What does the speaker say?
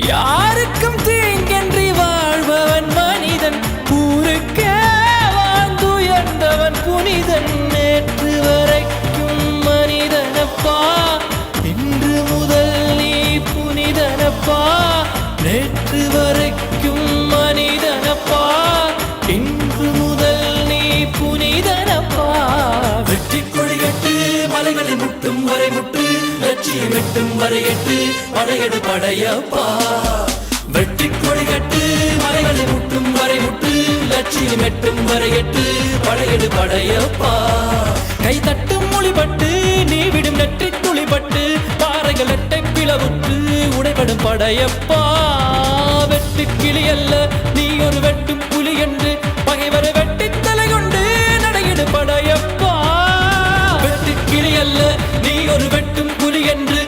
யாருக்கும் தீங்கன்றி வாழ்பவன் மனிதன், ஊருக்கே வாழ்ந்துயர்ந்தவன் புனிதன். நேற்று வரைக்கும் மனிதனப்பா, இன்று முதல் நீ புனிதனப்பா. நேற்று வரைக்கும் மனிதனப்பா, இன்று முதல் நீ புனிதனப்பா. வெற்றி கொடிகட்டு மலைகளை முட்டும் வரை முட்டு, லட்சியம் எட்டும் வரை எட்டு, படையெடு படையப்பா. வெற்றி கொடிகட்டு மலைகளை முட்டும் வரை முட்டு, லட்சியம் எட்டும் வரை எட்டு, படையெடு படையப்பா. கை தட்டும் மொழிபட்டு நீ விடும் நெற்றி துளிபட்டு, பாறைகள் எட்டை பிளவுற்று உடைபடும் படையப்பா. வெட்டு கிளி அல்ல நீ ஒரு வெட்டும் புலி என்று, பகைவரை வெட்டி தலை கொண்டு நடையிடு படையப்பா. வெட்டு கிளி அல்ல நீ ஒரு வெட்டும் புலி என்று,